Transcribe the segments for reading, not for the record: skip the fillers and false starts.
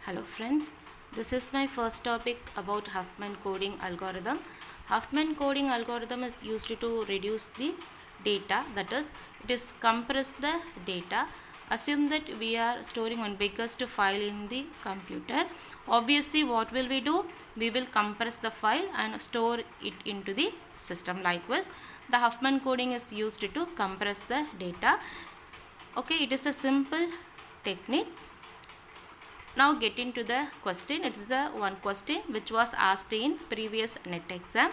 Hello friends, this is my first topic about Huffman coding algorithm. Huffman coding algorithm is used to reduce the data, that is, it is compress the data. Assume that we are storing one biggest file in the computer. Obviously, what will we do? We will compress the file and store it into the system. Likewise, the Huffman coding is used to compress the data. Okay, it is a simple technique. Now get into the question. It is the one question which was asked in previous NET exam.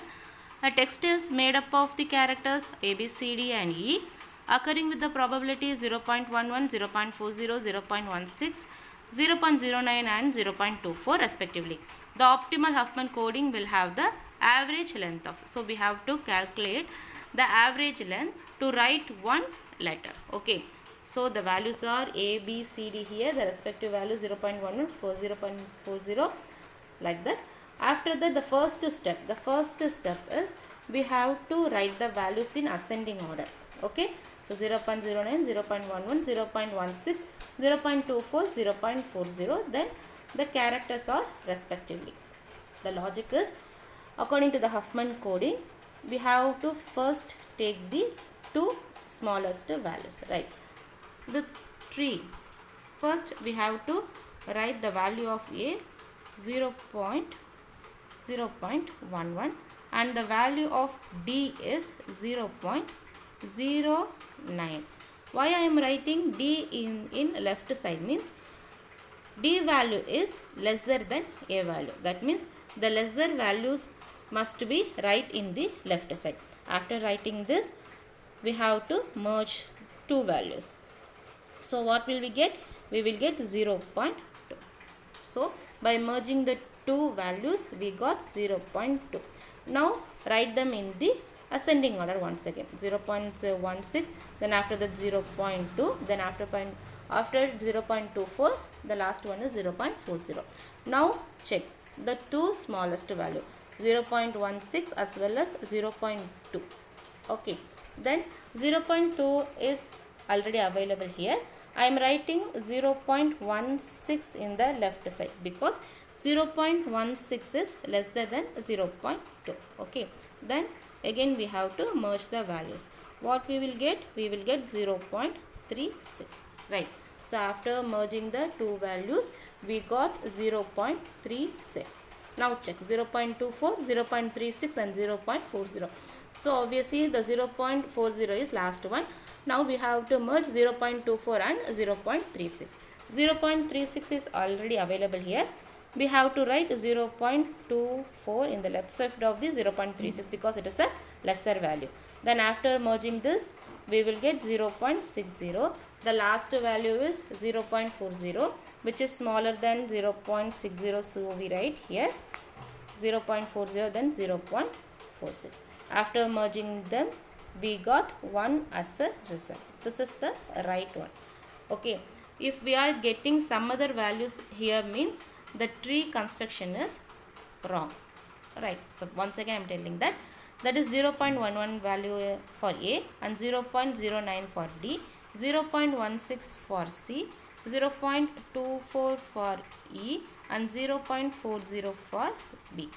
A text is made up of the characters A, B, C, D and E occurring with the probability 0.11, 0.40, 0.16, 0.09 and 0.24 respectively. The optimal Huffman coding will have the average length of. So we have to calculate the average length to write one letter. Okay. So the values are A, B, C, D here. The respective value 0.11 for 0.40 like that. After that, the first step is we have to write the values in ascending order. Okay. So 0.09, 0.11, 0.16, 0.24, 0.40. Then the characters are respectively. The logic is, according to the Huffman coding, we have to first take the two smallest values, right? This tree, first we have to write the value of A 0.11 and the value of D is 0.09. Why I am writing D in left side means D value is lesser than A value. That means the lesser values must be right in the left side. After writing this, we have to merge two values. So what will we get? We will get 0.2. So by merging the two values, we got 0.2. Now write them in the ascending order once again. 0.16, then after that 0.2, then after 0.24, the last one is 0.40. Now check the two smallest value, 0.16 as well as 0.2. Okay, then 0.2 is already available here. I am writing 0.16 in the left side because 0.16 is lesser than 0.2. Okay, then again we have to merge the values. What we will get? We will get 0.36, right? So after merging the two values, we got 0.36. Now check 0.24, 0.36 and 0.40. So obviously the 0.40 is last one. Now we have to merge 0.24 and 0.36. 0.36 is already available here. We have to write 0.24 in the left side of the 0.36 because it is a lesser value. Then after merging this, we will get 0.60. The last value is 0.40, which is smaller than 0.60. So we write here 0.40 then 0.46. After merging them, we got 1 as a result. This is the right one. Okay. If we are getting some other values here means the tree construction is wrong. Right. So once again I am telling that is 0.11 value for A and 0.09 for D, 0.16 for C, 0.24 for E and 0.40 for B.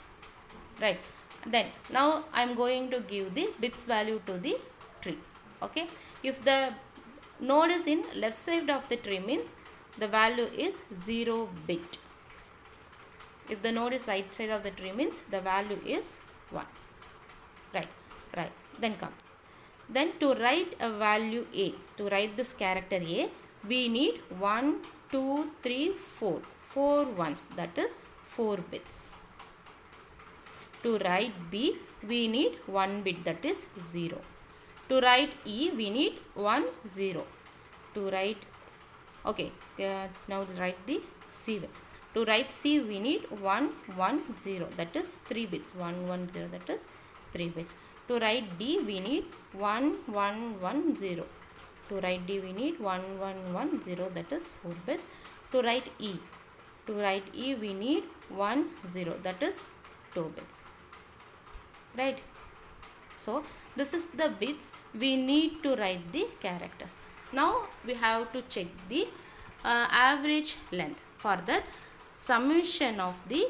Right. Then now I am going to give the bits value to the tree. Okay. If the node is in left side of the tree means the value is 0 bit. If the node is right side of the tree means the value is 1. Right. Then come. Then to write a value A, to write this character A, we need 1, 2, 3, 4. 4 ones, that is 4 bits. To write B, we need 1 bit, that is 0. To write E, we need 1, 0. To write, okay, now write the C. To write C, we need 1, 1, 0, that is 3 bits. 1, 1, 0, that is 3 bits. To write D, we need 1, 1, 1, 0. To write D, we need 1, 1, 1, 0, that is 4 bits. To write E, we need 1, 0, that is 2 bits. Right. So this is the bits we need to write the characters. Now we have to check the average length. For that, summation of the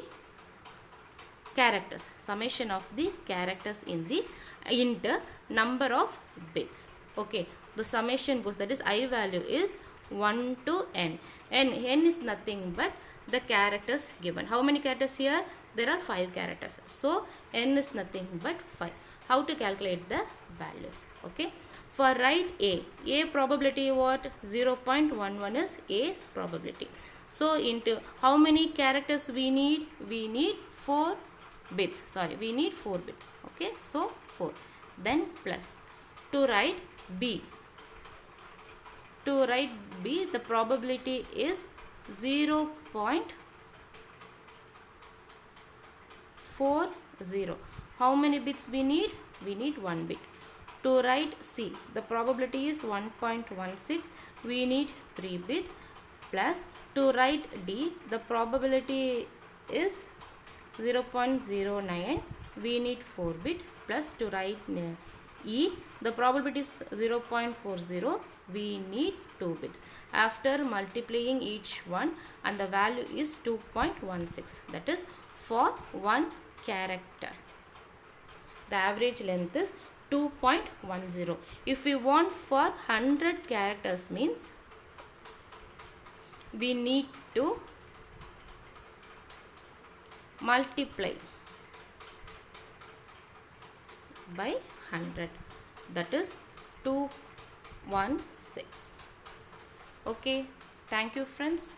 characters, summation of the characters in the int number of bits. Okay, the summation goes, that is I value is 1 to n. N is nothing but the characters given. How many characters here? There are 5 characters. So n is nothing but 5. How to calculate the values? Okay, for write a probability what? 0.11 is A's probability. So into how many characters we need? We need 4 bits. Sorry, we need 4 bits. Okay, so 4. Then plus. To write B. To write B, the probability is 0.40. How many bits we need? We need 1 bit. To write C, the probability is 1.16. We need 3 bits. Plus to write D, the probability is 0.09. We need 4 bit. Plus to write E, the probability is 0.40. We need 2 bits. After multiplying each one, and the value is 2.16. That is for one character. The average length is 2.10. If we want for 100 characters means we need to multiply by 100. That is 216. Okay, thank you friends.